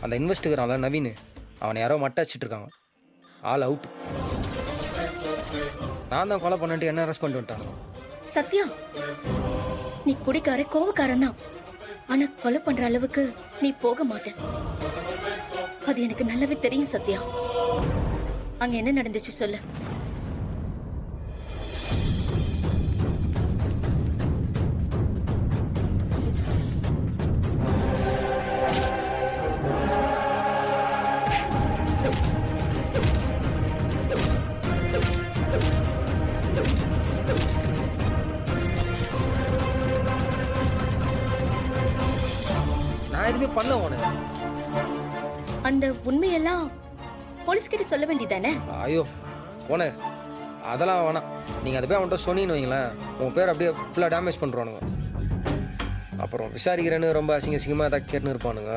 அந்த இன்வெஸ்டிகரால நவீன் அவனை யாரோ மட்டை அடிச்சிட்டு இருக்காங்க. All out. நான் தான் கொலை பண்ணிட்டு என்ன அரெஸ்ட் பண்ணிட்டு வந்துட்டாங்க. சத்யா, நீ குடிக்கார கோவக்காரன் தான். ஆனா கொலை பண்ற அளவுக்கு நீ போக மாட்ட. அது எனக்கு நல்லாவே தெரியும் சத்யா. அங்க என்ன நடந்துச்சு சொல்லு. நான் எதுவுமே பண்ணல உனக்கு. அந்த உண்மையெல்லாம் போலீஸ் கிட்ட சொல்ல வேண்டியதானே? ஐயோ ஓனர், அதெல்லாம் வேணாம். நீங்கள் அதை போய் அவன்கிட்ட சொன்னீங்கன்னு வைங்களேன், உன் பேர் அப்படியே ஃபுல்லாக டேமேஜ் பண்ணுறானுங்க. அப்புறம் விசாரிக்கிறேன்னு ரொம்ப அசிங்கமாக ஏதாவது கேட்டுன்னு இருப்பானுங்க.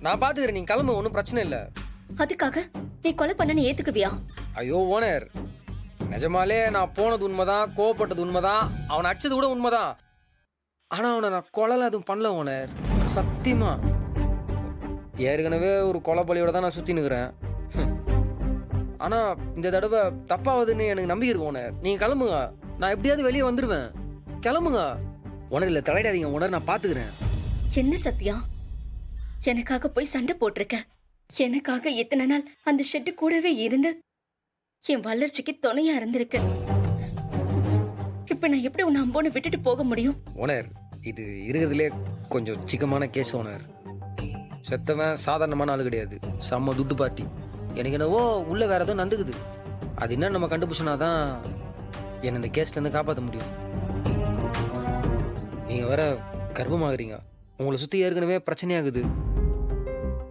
நான் பார்த்துக்கிறேன், நீங்கள் கிளம்பு, ஒன்றும் பிரச்சனை இல்லை. அதுக்காக நீ கொலை பண்ணனு ஏத்துக்குவியா? ஐயோ ஓனர், நிஜமாலே நான் போனது உண்மைதான், கோவப்பட்டது உண்மைதான், அவனை அடிச்சது கூட உண்மைதான். ஆனால் அவனை நான் கொலைலாம் எதுவும் பண்ணல ஓனர், சத்தியமா. ஏற்கனவே ஒரு கொலை பலியோட தான் நான் சுற்றி நிற்கிறேன். ஆனா இந்த தடவை தப்பாவதுன்னு எனக்கு நம்பிக்கை இருக்கு ஓனர். நீங்க கிளம்புங்க, நான் எப்படியாவது வெளியே வந்துருவேன். கிளம்புங்க ஓனர். இல்ல தலையிடாதீங்க ஓனர், நான் பாத்துக்கிறேன். என்ன சத்யா, எனக்காக போய் சண்டை போட்டிருக்க. எனக்காக எத்தனை நாள் அந்த ஷெட்டு கூடவே இருந்து என் வளர்ச்சிக்கு துணையா இருந்திருக்க. இப்ப நான் எப்படி உன்னை அம்போன்னு விட்டுட்டு போக முடியும்? ஓனர், இது இருக்கிறதுலே கொஞ்சம் சிக்கமான கேஸ் ஓனர். செத்தவன் சாதாரணமான ஆளு கிடையாது, செம்ம துட்டு பார்ட்டி. எனக்கு என்னவோ உள்ள வேற ஏதோ நடந்துக்குது. அது என்ன நம்ம கண்டுபிடிச்சோனாதான் என்னை இந்த கேஸ்ல இருந்து காப்பாற்ற முடியும். நீங்க வேற கர்ப்பமாகறீங்க, உங்களை சுத்தி ஏற்கனவே பிரச்சனையாகுது.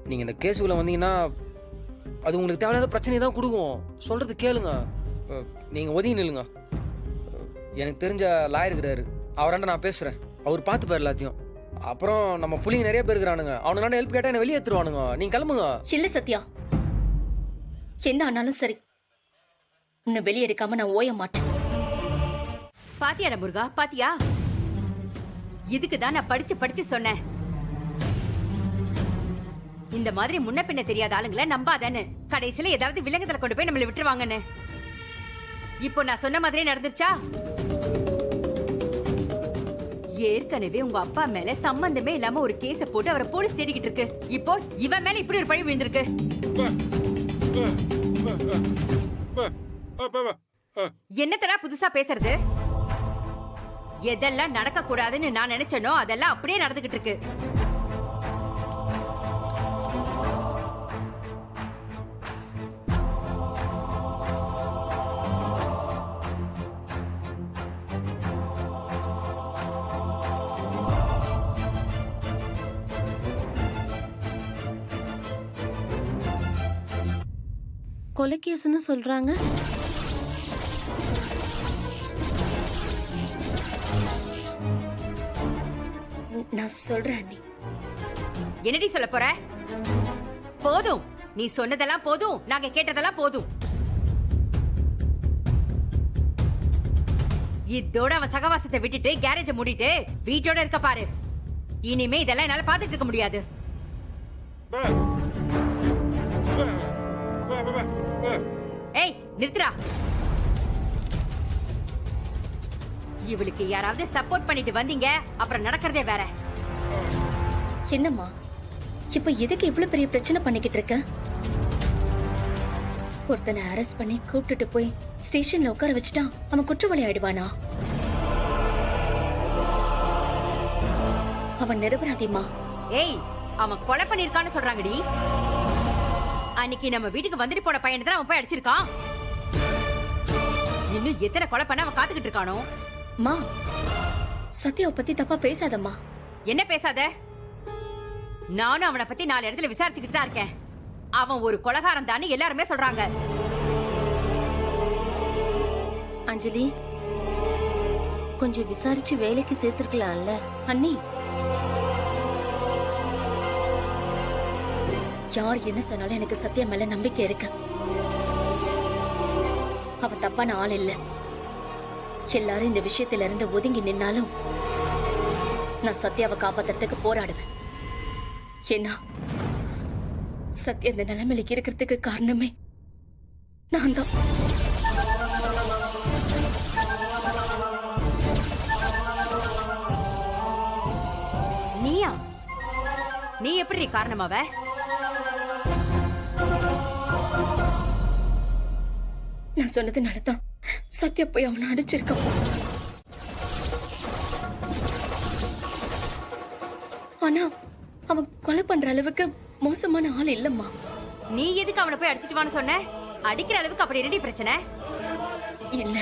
நீங்க இந்த கேஸுக்குள்ள வந்தீங்கன்னா அது உங்களுக்கு தேவையான பிரச்சனையை தான் கொடுக்கும். சொல்றது கேளுங்க. நீங்க ஒதுங்கி நில்லுங்க. எனக்கு தெரிஞ்ச லாயர் இருக்கிறாரு, அவராண்ட நான் பேசுறேன். அவர் பார்த்து பாரு எல்லாத்தையும். அப்புறம் நம்ம புள்ளிங்க நிறைய பேர் இருக்கிறானுங்க, அவனுக்கு ஹெல்ப் கேட்டா என்ன வெளியே எடுத்துருவானுங்க. நீங்க கிளம்புங்க. இல்ல சத்யா, என்ன ஆனாலும் சரி, உன்னை வெளியெடுக்காம நான் ஓய மாட்டேன். பாத்தியாடா முருகா, பாத்தியா? இதுக்குதான் நான் படிச்சு படிச்சு சொன்னேன், இந்த மாதிரி முன்ன பின்ன தெரியாத ஆளுங்களை நம்பாதான்னு. கடைசியில ஏதாவது விலங்குதல கொண்டு போய் நம்மளை விட்டுருவாங்கன்னு. இப்போ நான் சொன்ன மாதிரியே நடந்துருச்சா? ஏற்கனவே உங்க அப்பா மேல சம்பந்தமே இல்லாம ஒரு கேஸ போட்டு அவரை போலீஸ் தேடிக்கிட்டு இருக்கு. இப்போ இவன் மேல இப்படி ஒரு பழி விழுந்திருக்கு. என்னத்தடா புதுசா பேசுறது? எதெல்லாம் நடக்க கூடாதுன்னு நான் நினைச்சனோ அதெல்லாம் அப்படியே நடந்துகிட்டு இருக்கு. கொலைகேஸ்னு சொல்றாங்க. நான் சொல்றேன். நீ என்னடி சொல்ல போற? போதும், நீ சொன்னதெல்லாம் போதும், நாங்க கேட்டதெல்லாம் போதும். இதோட அவன் சகவாசத்தை விட்டுட்டு கேரேஜ மூடிட்டு வீட்டோட இருக்க பாரு. இனிமே இதெல்லாம் என்னால பாத்துட்டு இருக்க முடியாது. ஏய் நிறுத்துறா. இவளுக்கு யாராவது சப்போர்ட் பண்ணிட்டு வந்தீங்க, அப்புறம் நடக்கிறதே வேற. என்னம்மா இப்ப எதுக்கு இவ்வளவு பெரிய பிரச்சனை பண்ணிக்கிட்டு இருக்க? ஒருத்தனை அரெஸ்ட் பண்ணி கூப்பிட்டுட்டு போய் ஸ்டேஷன்ல உட்கார வச்சுட்டா அவன் குற்றவாளி ஆயிடுவானா? அவன் நிரபராதிமா. ஏய், அவன் கொலை பண்ணிருக்கான்னு சொல்றாங்கடி. அன்னைக்கு நம்ம வீட்டுக்கு வந்துட்டு போன பையனை தான் அவன் போய் அடிச்சிருக்கான். இன்னும் எத்தனை கொலை பண்ண அவன் காத்துக்கிட்டு இருக்கானோ? மா, சத்யாவை பத்தி தப்பா பேசாதம்மா. என்ன பேசாத? நானும் அவனை பத்தி 4 இடத்துல விசாரிச்சுக்கிட்டு தான் இருக்கேன். அவன் ஒரு கொலைகாரன் தான் எல்லாருமே சொல்றாங்க. அஞ்சலி, கொஞ்சம் விசாரிச்சு வேலைக்கு சேர்த்திருக்கலாம்ல. அண்ணி, யார் என்ன சொன்னாலும் எனக்கு சத்யா மேல நம்பிக்கை இருக்கு. அவ தப்பான ஆள் இல்ல. எல்லாரும் இந்த விஷயத்துல இருந்து ஒதுங்கி நின்னாலும் நான் சத்யாவை காப்பாத்துறதுக்கு போராடுவேன். ஏன்னா சத்யா இந்த நிலைமையில இருக்கிறதுக்கு காரணமே நான் தான். நீயா? நீ எப்படி காரணமாவ? நான் சொன்னதுனாலதான் சத்யா போய் அவனை அடிச்சிருக்கான். ஆனா அவன் கொலை பண்ற அளவுக்கு மோசமான ஆள் இல்லம்மா. நீ எதுக்கு அவனை போய் அடிச்சிட்டு வான்னு சொன்ன? அடிக்கிற அளவுக்கு அப்படி என்னடி பிரச்சனை? இல்ல,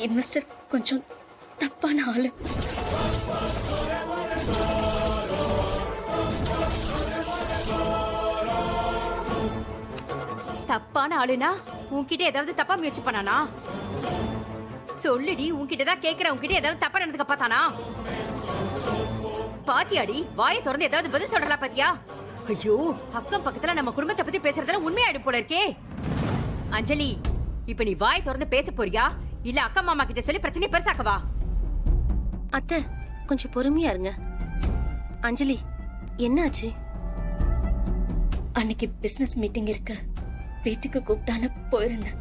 இன்வெஸ்டர் கொஞ்சம் தப்பான ஆளு. தப்பான ஆளுனா உன்கிட்ட ஏதாவது தப்பா முயற்சி பண்ணானா? சொல்லுடி, உன்கிட்டதான் கேக்குற. உன்கிட்ட ஏதாவது தப்பா நடந்துக்க பார்த்தானா? பாத்தியாடி, வாயை திறந்து ஏதாவது பதில் சொல்லலாம் பாத்தியா? ஐயோ, அக்கம் பக்கத்துல நம்ம குடும்பத்தை பத்தி பேசுறதுல உண்மையாயிடும் போல இருக்கே. அஞ்சலி, இப்ப நீ வாய் திறந்து பேச போறியா இல்ல அக்கா மாமா கிட்ட சொல்லி பிரச்சனையை பெருசாக்கவா? அத்தை, கொஞ்சம் பொறுமையா இருங்க. அஞ்சலி, என்னாச்சு? அன்னைக்கு பிசினஸ் மீட்டிங் இருக்கு, வீட்டுக்கு கூப்பிட்டான்னு போயிருந்தேன்.